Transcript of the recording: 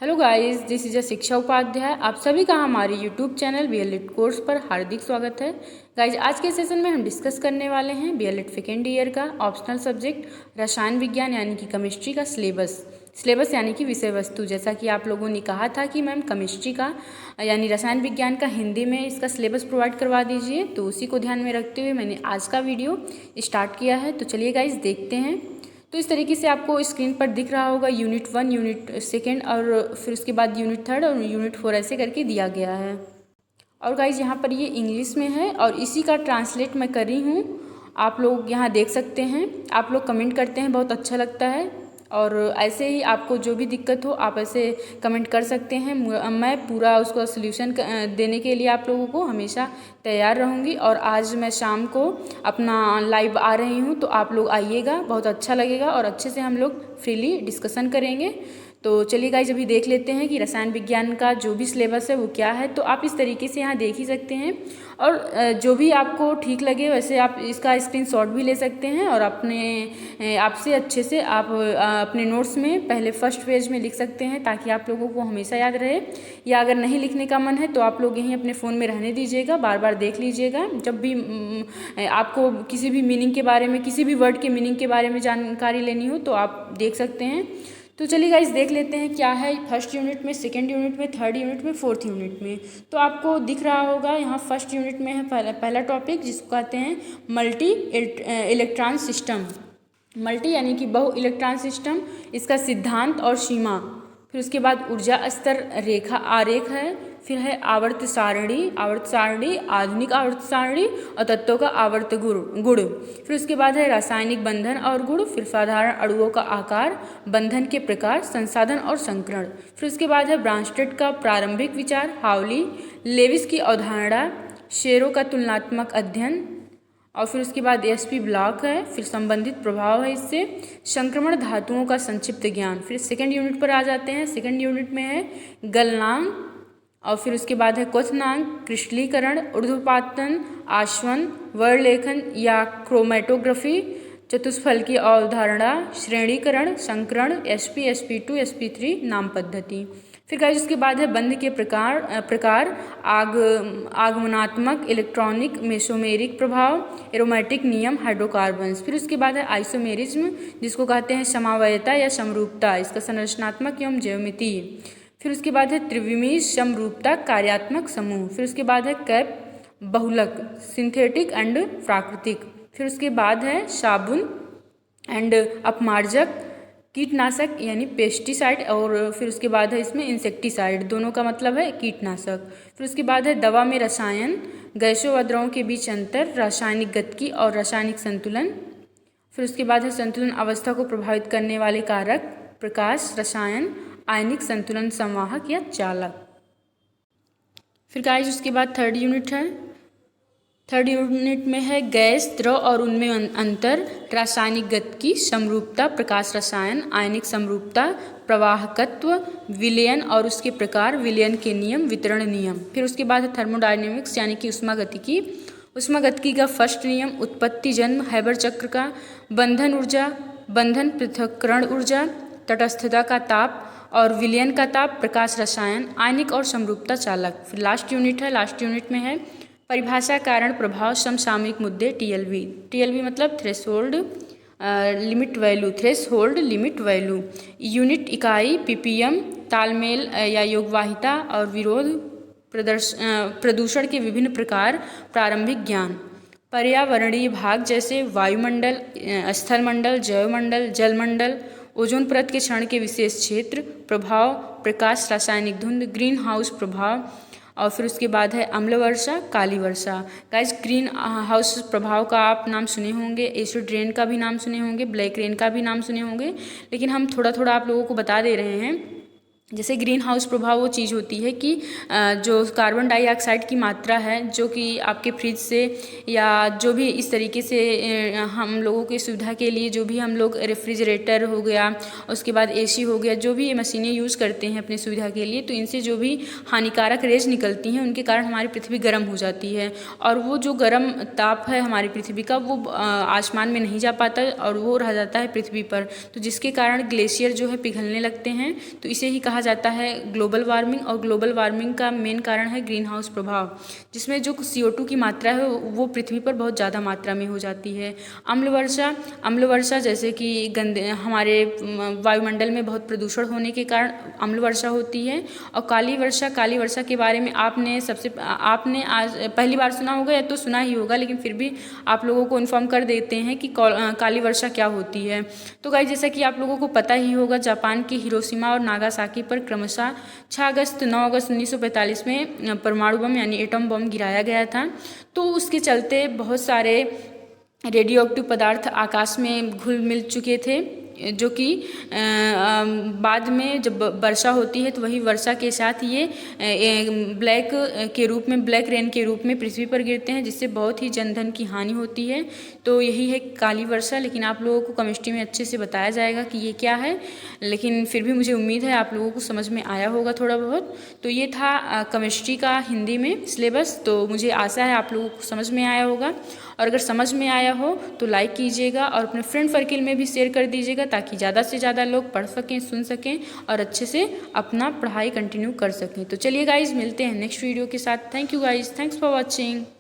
Hello guys, this is a शिक्षा उपाध्याय। आप सभी का हमारे यूट्यूब चैनल बीएलएड कोर्स पर हार्दिक स्वागत है। गाइस, आज के सेशन में हम डिस्कस करने वाले हैं बीएलएड सेकेंड ईयर का ऑप्शनल सब्जेक्ट रसायन विज्ञान यानी कि केमिस्ट्री का सिलेबस यानी कि विषय वस्तु। जैसा कि आप लोगों ने कहा था कि मैम केमिस्ट्री का यानी रसायन विज्ञान का हिंदी में इसका सिलेबस प्रोवाइड करवा दीजिए, तो उसी को ध्यान में रखते हुए मैंने आज का वीडियो स्टार्ट किया है। तो चलिए गाइस देखते हैं। तो इस तरीके से आपको स्क्रीन पर दिख रहा होगा यूनिट 1, यूनिट सेकेंड और फिर उसके बाद यूनिट 3 और यूनिट 4 ऐसे करके दिया गया है। और गाइज यहाँ पर ये इंग्लिश में है और इसी का ट्रांसलेट मैं कर रही हूँ। आप लोग यहाँ देख सकते हैं। आप लोग कमेंट करते हैं, बहुत अच्छा लगता है। और ऐसे ही आपको जो भी दिक्कत हो आप ऐसे कमेंट कर सकते हैं। मैं पूरा उसका सल्यूशन देने के लिए आप लोगों को हमेशा तैयार रहूँगी। और आज मैं शाम को अपना लाइव आ रही हूँ, तो आप लोग आइएगा, बहुत अच्छा लगेगा और अच्छे से हम लोग फ्रीली डिस्कशन करेंगे। तो चलिए गाइस, अभी देख लेते हैं कि रसायन विज्ञान का जो भी सिलेबस है वो क्या है। तो आप इस तरीके से यहाँ देख ही सकते हैं और जो भी आपको ठीक लगे वैसे आप इसका स्क्रीनशॉट भी ले सकते हैं और अपने आपसे अच्छे से आप अपने नोट्स में पहले फर्स्ट पेज में लिख सकते हैं, ताकि आप लोगों को हमेशा याद रहे। या अगर नहीं लिखने का मन है तो आप लोग यहीं अपने फ़ोन में रहने दीजिएगा, बार बार देख लीजिएगा। जब भी आपको किसी भी मीनिंग के बारे में, किसी भी वर्ड के मीनिंग के बारे में जानकारी लेनी हो तो आप देख सकते हैं। तो चलिए गाइस देख लेते हैं क्या है फर्स्ट यूनिट में, सेकंड यूनिट में, थर्ड यूनिट में, फोर्थ यूनिट में। तो आपको दिख रहा होगा यहाँ फर्स्ट यूनिट में है पहला टॉपिक, जिसको कहते हैं मल्टी इलेक्ट्रॉन सिस्टम। मल्टी यानी कि बहु इलेक्ट्रॉन सिस्टम, इसका सिद्धांत और सीमा। फिर उसके बाद ऊर्जा स्तर रेखा आरेख है। फिर है आवर्त सारणी, आधुनिक आवर्त सारणी और तत्वों का आवर्त गुण। फिर उसके बाद है रासायनिक बंधन और गुण। फिर साधारण अणुओं का आकार, बंधन के प्रकार, संसाधन और संकरण। फिर उसके बाद है ब्रांस्टेड का प्रारंभिक विचार, हाउली, लेविस की अवधारणा, शेरों का तुलनात्मक अध्ययन। और फिर उसके बाद एसपी ब्लॉक है। फिर संबंधित प्रभाव है इससे, संक्रमण धातुओं का संक्षिप्त ज्ञान। फिर सेकंड यूनिट पर आ जाते हैं। सेकंड यूनिट में है गलनांक और फिर उसके बाद है क्वथनांक, क्रिस्टलीकरण, ऊर्ध्वपातन, आश्वन, वर्णलेखन या क्रोमेटोग्राफी, चतुष्फल की अवधारणा, श्रेणीकरण, संकरण, SP, SP2, SP3, नाम पद्धति। फिर गाइस उसके बाद है बंध के प्रकार आगमनात्मक, इलेक्ट्रॉनिक, मेसोमेरिक प्रभाव, एरोमेटिक नियम, हाइड्रोकार्बन्स। फिर उसके बाद है आइसोमेरिज्म, जिसको कहते हैं समवायता या समरूपता, इसका संरचनात्मक एवं ज्यामितीय। फिर उसके बाद है त्रिविमीय समरूपता, कार्यात्मक समूह। फिर उसके बाद है कैप बहुलक, सिंथेटिक एंड प्राकृतिक। फिर उसके बाद है साबुन एंड अपमार्जक, कीटनाशक यानी पेस्टिसाइड। और फिर उसके बाद है इसमें इंसेक्टिसाइड, दोनों का मतलब है कीटनाशक। फिर उसके बाद है दवा में रसायन, गैसों व द्रवों के बीच अंतर, रासायनिक गतिकी और रासायनिक संतुलन। फिर उसके बाद है संतुलन अवस्था को प्रभावित करने वाले कारक, प्रकाश, रसायन, आयनिक संतुलन, संवाहक या चालक। फिर गाइस उसके बाद थर्ड यूनिट है। थर्ड यूनिट में है गैस, द्रव और उनमें अंतर, रासायनिक गतिकी, समरूपता, प्रकाश रसायन, आयनिक समरूपता, प्रवाहकत्व, विलयन और उसके प्रकार, विलयन के नियम, वितरण नियम। फिर उसके बाद है थर्मोडायनेमिक्स यानी कि उष्मागतिकी। उष्मागतिकी का फर्स्ट नियम, उत्पत्ति जन्म, हैबर चक्र का, बंधन ऊर्जा, बंधन पृथक्करण ऊर्जा, तटस्थता का ताप और विलयन का ताप, प्रकाश रसायन, आयनिक और समरूपता चालक। फिर लास्ट यूनिट है। लास्ट यूनिट में है परिभाषा, कारण, प्रभाव, समसामयिक मुद्दे, TLV मतलब threshold limit value, threshold limit value, unit इकाई, PPM, तालमेल या योगवाहिता और विरोध, प्रदूषण के विभिन्न प्रकार, प्रारंभिक ज्ञान, पर्यावरणीय भाग जैसे वायुमंडल, स्थलमंडल, जैवमंडल, जलमंडल, ओजोन परत के क्षरण के विशेष क्षेत्र, प्रभाव, प्रकाश, रासायनिक धुंध, ग्रीन हाउस प्रभाव। और फिर उसके बाद है अम्ल वर्षा, काली वर्षा। गाइस ग्रीन हाउस प्रभाव का आप नाम सुने होंगे, एसिड रेन का भी नाम सुने होंगे, ब्लैक रेन का भी नाम सुने होंगे, लेकिन हम थोड़ा थोड़ा आप लोगों को बता दे रहे हैं। जैसे ग्रीन हाउस प्रभाव वो चीज़ होती है कि जो कार्बन डाइऑक्साइड की मात्रा है, जो कि आपके फ्रिज से या जो भी इस तरीके से हम लोगों की सुविधा के लिए जो भी हम लोग रेफ्रिजरेटर हो गया, उसके बाद AC हो गया, जो भी ये मशीनें यूज़ करते हैं अपनी सुविधा के लिए, तो इनसे जो भी हानिकारक रेज निकलती हैं उनके कारण हमारी पृथ्वी गर्म हो जाती है। और वो जो गर्म ताप है हमारी पृथ्वी का, वो आसमान में नहीं जा पाता और वो रह जाता है पृथ्वी पर, तो जिसके कारण ग्लेशियर जो है पिघलने लगते हैं। तो इसे ही कहा कहा जाता है ग्लोबल वार्मिंग, और ग्लोबल वार्मिंग का मेन कारण है ग्रीन हाउस प्रभाव, जिसमें जो CO2 की मात्रा है वो पृथ्वी पर बहुत ज़्यादा मात्रा में हो जाती है। अम्ल वर्षा जैसे कि गंदे हमारे वायुमंडल में बहुत प्रदूषण होने के कारण अम्ल वर्षा होती है। और काली वर्षा के बारे में आपने आज पहली बार सुना होगा या तो सुना ही होगा, लेकिन फिर भी आप लोगों को इन्फॉर्म कर देते हैं कि काली वर्षा क्या होती है। तो गाइस, जैसा कि आप लोगों को पता ही होगा, जापान के हिरोशिमा और नागासाकी पर क्रमशः 6 अगस्त 9 अगस्त 1945 में परमाणु बम यानी एटम बम गिराया गया था। तो उसके चलते बहुत सारे रेडियो एक्टिव पदार्थ आकाश में घुल मिल चुके थे, जो कि बाद में जब वर्षा होती है तो वही वर्षा के साथ ये ब्लैक रेन के रूप में पृथ्वी पर गिरते हैं, जिससे बहुत ही जनधन की हानि होती है। तो यही है काली वर्षा। लेकिन आप लोगों को केमिस्ट्री में अच्छे से बताया जाएगा कि ये क्या है, लेकिन फिर भी मुझे उम्मीद है आप लोगों को समझ में आया होगा थोड़ा बहुत। तो ये था केमिस्ट्री का हिंदी में सिलेबस। तो मुझे आशा है आप लोगों को समझ में आया होगा, और अगर समझ में आया हो तो लाइक कीजिएगा और अपने फ्रेंड सर्किल में भी शेयर कर दीजिएगा, ताकि ज़्यादा से ज़्यादा लोग पढ़ सकें, सुन सकें और अच्छे से अपना पढ़ाई कंटिन्यू कर सकें। तो चलिए गाइज, मिलते हैं नेक्स्ट वीडियो के साथ। Thank you guys, thanks for watching.